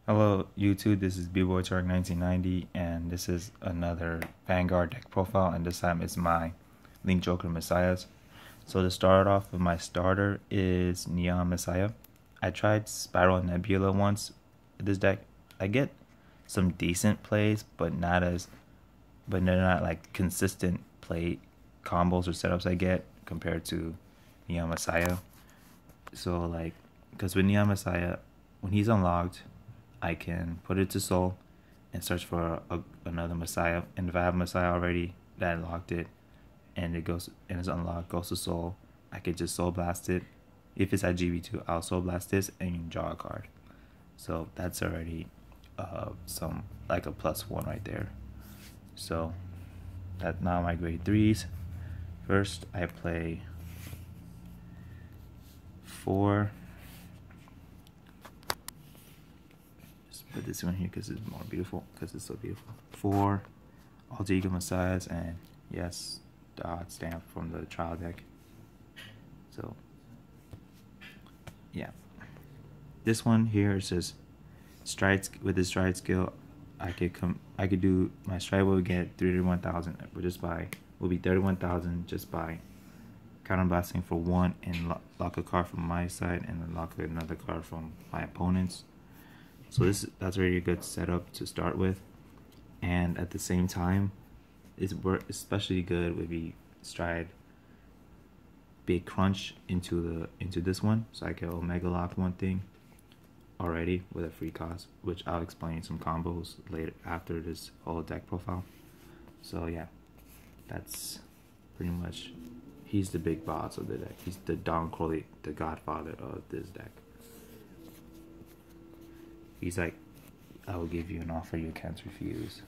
Hello YouTube, this is B-Boy Turk 1990 and this is another Vanguard deck profile, and this time it's my Link Joker Messiahs. So to start off with, my starter is Neon Messiah. I tried Spiral Nebula once with this deck. I get some decent plays, but they're not like consistent play combos or setups I get compared to Neon Messiah. So like, because with Neon Messiah, when he's unlocked, I can put it to Soul and search for another Messiah. And if I have Messiah already that locked it and it goes and it's unlocked, goes to Soul, I could just Soul Blast it. If it's at GB2, I'll Soul Blast this and draw a card. So that's already some like a +1 right there. So that's now my grade 3s. First I play 4. Put this one here because it's more beautiful, because it's so beautiful. 4 Alter Ego Messiahs, and yes, the odd stamp from the trial deck. So yeah, this one here is just strides. With the stride skill, I could do my stride will get 31,000, just by will be 31,000 just by counter blasting for 1 and lock a card from my side and then lock another card from my opponent's. So that's already a good setup to start with, and at the same time, it's especially good would be stride big crunch into this one, so I can Omega lock one thing already with a free cost, which I'll explain some combos later after this whole deck profile. So yeah, that's pretty much, he's the big boss of the deck. He's the Don Corley, the godfather of this deck. He's like, I will give you an offer you can't refuse.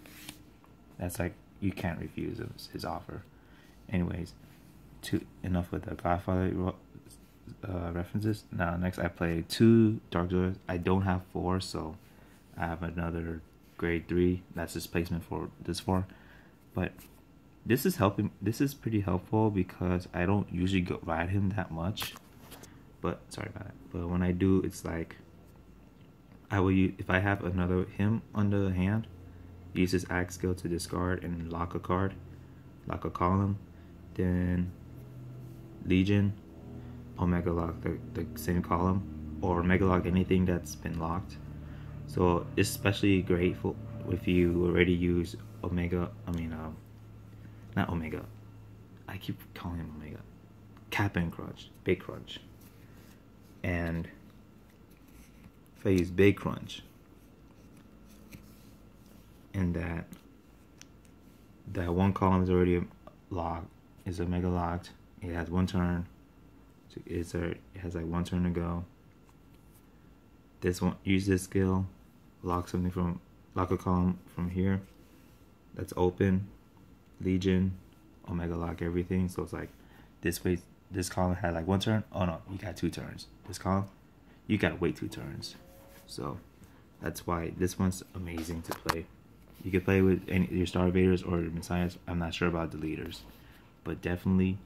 That's like, you can't refuse his offer. Anyways, enough with the Godfather references. Now next I play 2 Dark Zoras. I don't have 4, so I have another grade 3. That's his placement for this 4. But this is helping. This is pretty helpful because I don't usually ride him that much. But sorry about that. But when I do, it's like, I will use, if I have another him under the hand, use his axe skill to discard and lock a card, lock a column, then Legion, Omega lock the same column, or Omega lock anything that's been locked. So especially grateful if you already use Omega, not Omega, I keep calling him Omega, Cap and Crunch, Big Crunch, and if I use Big Crunch, and that one column is already locked, is Omega locked, it has 1 turn, so it has like 1 turn to go. This one, use this skill, lock a column from here that's open, Legion, Omega lock everything. So it's like, this way, this column had like 1 turn, oh no, you got 2 turns. This column, you gotta wait 2 turns. So that's why this one's amazing to play. You can play with your Star Invaders or your Messiahs. I'm not sure about the leaders, but definitely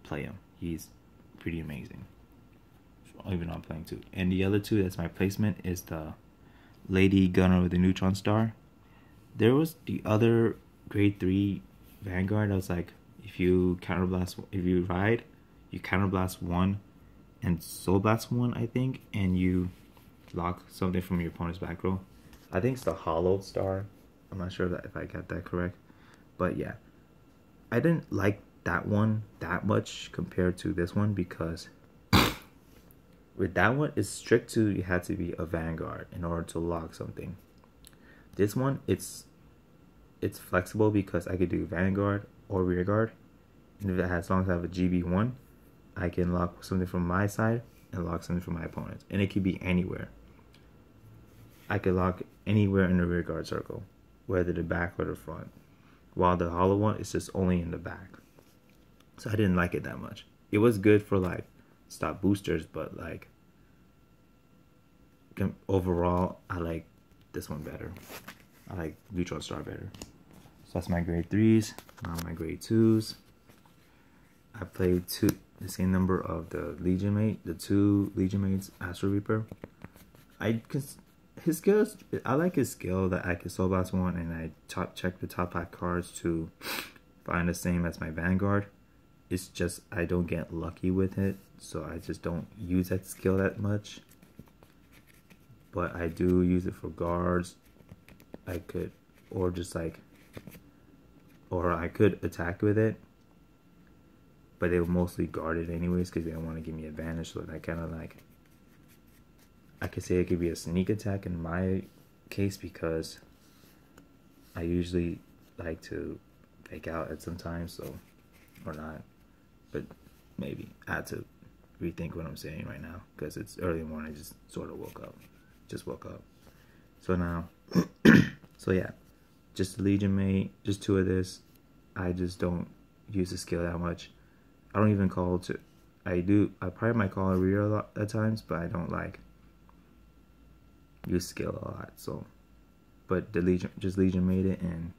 play him. He's pretty amazing. Even though I'm playing 2. And the other 2, that's my placement, is the Lady Gunner with the Neutron Star. There was the other grade 3 Vanguard. I was like, if you ride, you counterblast 1 and Soul Blast 1, I think, and you lock something from your opponent's back row. I think it's the Hollow Star. I'm not sure if I got that correct, but yeah, I didn't like that one that much compared to this one, because with that one, it's strict to, you had to be a Vanguard in order to lock something. This one, it's flexible because I could do Vanguard or Rearguard, and if it has, as long as I have a GB1, I can lock something from my side and lock something from my opponent, and it could be anywhere. I could lock anywhere in the rear guard circle, whether the back or the front, while the hollow one is just only in the back. So I didn't like it that much. It was good for like stop boosters, but like overall, I like this one better. I like Neutron Star better. So that's my grade 3s. Now my grade 2s. I played the same number of the Legion Mate, the 2 Legion Mates, Astro Reaper. his skills. I like his skill that I can soul blast one, and I check the top 5 cards to find the same as my Vanguard. It's just I don't get lucky with it, so I just don't use that skill that much. But I do use it for guards. I could, or just like, or I could attack with it. But they will mostly guard it anyways because they don't want to give me advantage. So I kind of like, I could say it could be a sneak attack in my case because I usually like to fake out at some time, so, or not. But maybe I had to rethink what I'm saying right now because it's early in the morning. I just sort of woke up. So now, so yeah, just Legion mate, just 2 of this. I just don't use the skill that much. I don't even call to. I probably might call a rear a lot at times, but I don't like use skill a lot. So, but the Legion made it, and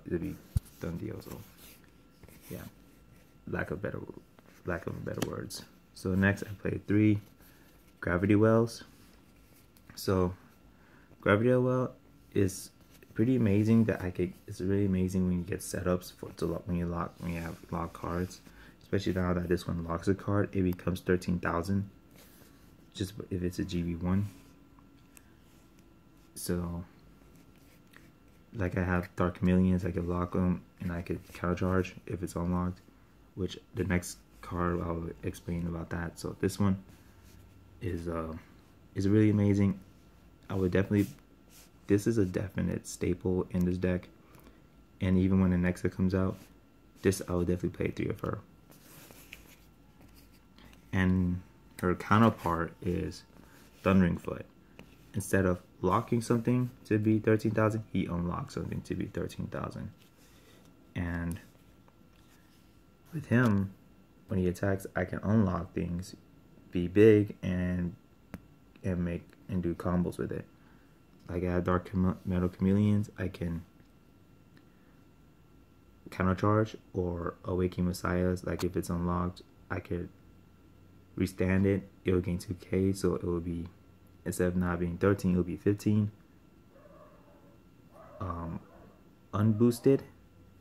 it'd be done deal. So, yeah, lack of better words. So next, I played 3 Gravity Wells. So, Gravity Well is pretty amazing that it's really amazing when you get setups when you have lock cards. Especially now that this one locks a card, it becomes 13,000. Just if it's a GB1. So, like I have Dark Chameleons, I could lock them and I could countercharge if it's unlocked. Which the next card I'll explain about that. So this one is really amazing. This is a definite staple in this deck. And even when the next set comes out, I would definitely play 3 of her. And her counterpart is Thundering Foot. Instead of locking something to be 13,000, he unlocks something to be 13,000. And with him, when he attacks, I can unlock things, be big, and do combos with it. Like I have Dark Metal Chameleons, I can countercharge, or Awakening Messiahs. Like if it's unlocked, I could restand it. It will gain 2k, so it will be, instead of not being 13, it will be 15. Unboosted,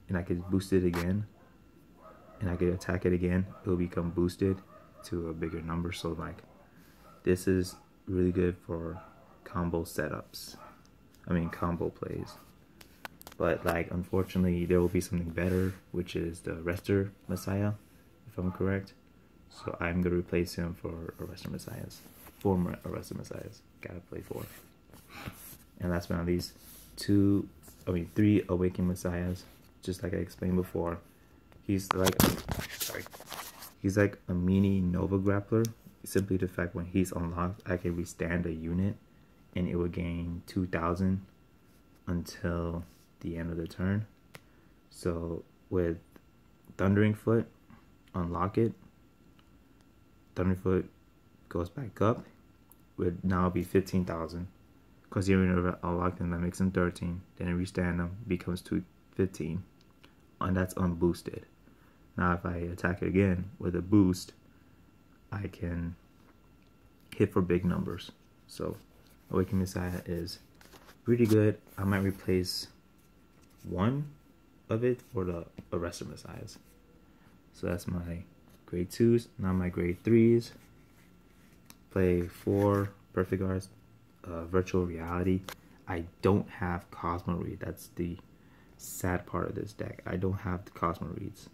and I could boost it again, and I could attack it again. It will become boosted to a bigger number. So like, this is really good for combo setups. Combo plays. But like, unfortunately, there will be something better, which is the Arrestor Messiah, if I'm correct. So I'm gonna replace him for Arrestor Messiahs. 4 Arrestor Messiahs. Gotta play 4. And last but not least, 3 Awakening Messiahs. Just like I explained before, he's like a mini Nova Grappler. Simply the fact when he's unlocked, I can restand a unit, and it will gain 2,000 until the end of the turn. So with Thundering Foot, unlock it. Thundering Foot goes back up. Would now be 15,000. Because you already unlocked him, that makes him 13. Then you restand him, becomes 15. And that's unboosted. Now if I attack it again with a boost, I can hit for big numbers. So Awakening Messiah is pretty good. I might replace 1 of it for the Arrestor Messiahs. So that's my grade 2s. Now my grade 3s. Play 4 Perfect Guards, Virtual Reality. I don't have Cosmo Read. That's the sad part of this deck. I don't have the Cosmo Reads.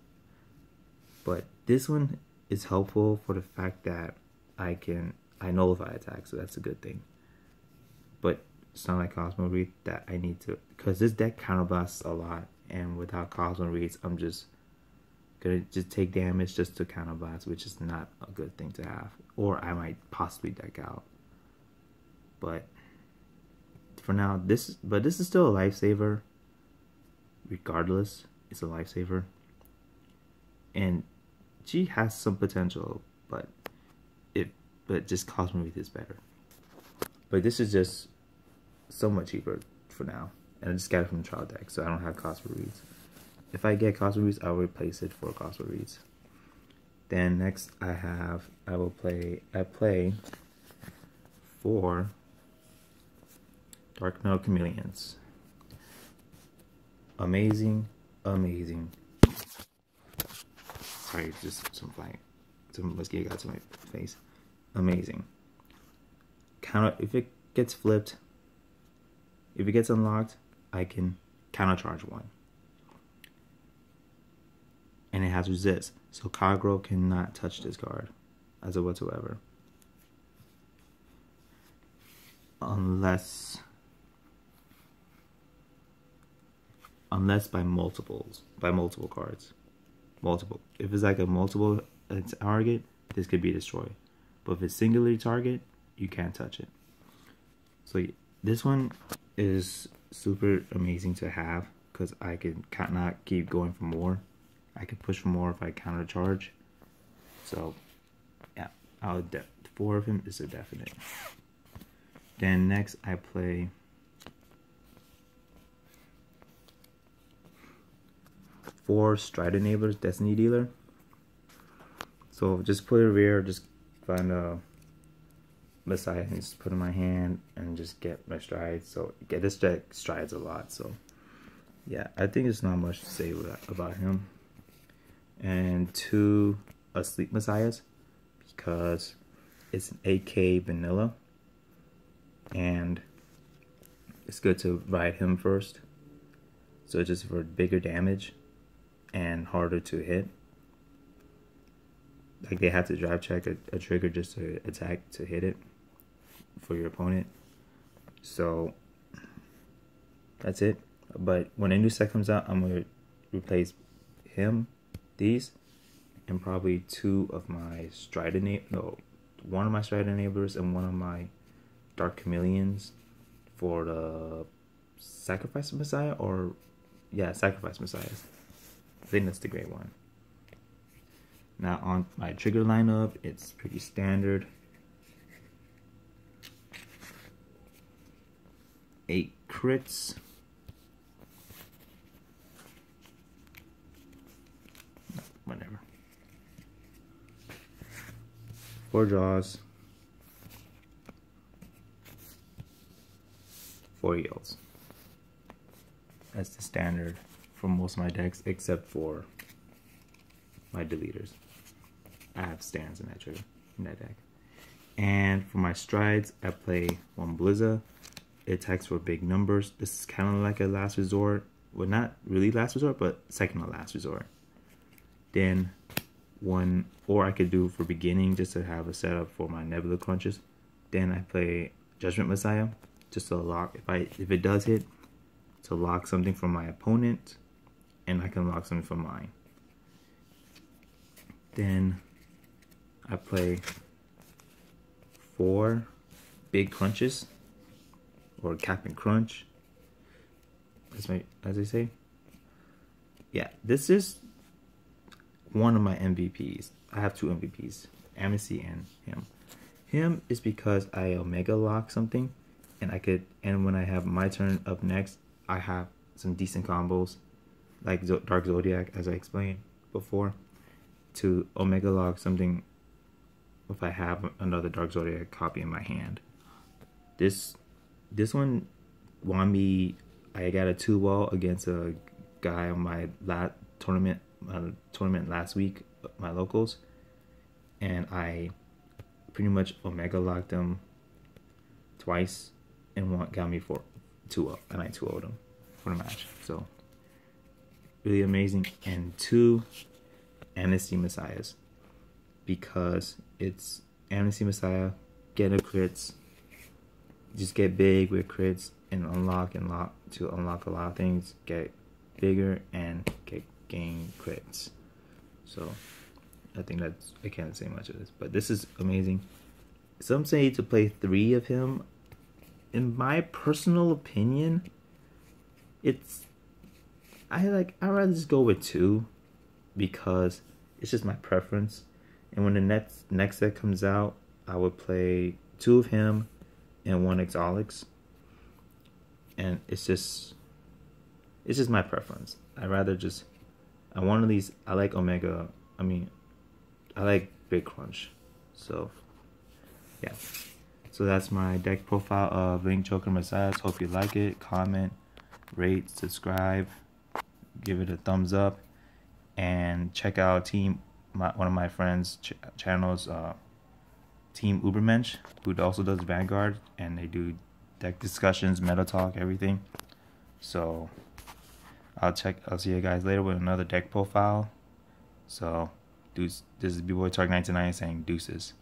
But this one is helpful for the fact that I nullify attacks, so that's a good thing. But it's not like Cosmo Read that I need to, because this deck counterblasts a lot, and without Cosmo Reads, I'm just gonna take damage just to counterblast, which is not a good thing to have. Or I might possibly deck out. But for now, this is still a lifesaver. Regardless, it's a lifesaver. And she has some potential, but just Cosmo Read is better. But this is just so much cheaper for now, and I just got it from the trial deck, so I don't have Cosmo Reads. If I get Cosmo Reads, I'll replace it for Cosmo Reads. Then next I play 4 No Chameleons. Amazing, amazing. Sorry, just some mosquito got to my face. Amazing. If it gets flipped, if it gets unlocked, I can countercharge one. And it has resist, so Kagro cannot touch this card as a whatsoever. Unless by multiple cards. Multiple. If it's like a multiple target, this could be destroyed. But if it's singularly target, you can't touch it. So this one is super amazing to have because I can not keep going for more. I can push for more if I counter charge. So yeah, 4 of him is a definite. Then next I play four Stride Enablers, Destiny Dealer. So just put it rear, just find a Messiah and just put in my hand and just get my strides. So this deck strides a lot. So yeah, I think there's not much to say about him. And 2 Asleep Messiahs because it's an AK vanilla and it's good to ride him first. So just for bigger damage and harder to hit. Like they have to drive check a trigger just to attack to hit it for your opponent. So that's it. But when a new set comes out, I'm gonna replace him, these, and probably 2 of my one of my Stride Enablers and one of my Dark Chameleons for the Sacrifice Messiah, or yeah, Sacrifice Messiahs. I think that's the great one. Now on my trigger lineup, it's pretty standard. 8 crits. No, whatever. 4 draws. 4 yields. That's the standard for most of my decks, except for my deleters. I have stands in that deck. And for my strides, I play 1 Blizza. It attacks for big numbers. This is kind of like a last resort. Well, not really last resort, but second to last resort. Then 1, or I could do for beginning just to have a setup for my Nebula Crunches. Then I play Judgment Messiah just to lock, if it does hit, to lock something from my opponent, and I can lock something from mine. Then I play 4 big crunches, or Captain Crunch, as they say. Yeah, this is one of my MVPs. I have 2 MVPs, Amnesty and him. Him is because I Omega lock something, and when I have my turn up next, I have some decent combos, like Dark Zodiac, as I explained before, to Omega lock something if I have another Dark Zodiac copy in my hand. This one won me. I got a 2-wall against a guy on my tournament last week, my locals, and I pretty much Omega locked him twice, and got me for 2-0, and I 2-0'd him for the match. So really amazing. And 2 Amnesty Messiahs, because it's Amnesty Messiah, get a crits, just get big with crits, and unlock to unlock a lot of things, get bigger and gain crits. So I think I can't say much of this, but this is amazing. Some say to play 3 of him. In my personal opinion, I'd rather just go with 2, because it's just my preference. And when the next set comes out, I would play 2 of him and 1 Exolix. And it's just my preference. I want these. I like Omega. I like Big Crunch. So yeah. So that's my deck profile of Link Joker Messiahs. Hope you like it. Comment, rate, subscribe, give it a thumbs up, and check out one of my friends' channels, Team Ubermensch, who also does Vanguard, and they do deck discussions, meta talk, everything. So I'll see you guys later with another deck profile. So this is B-Boy Tark 99 saying deuces.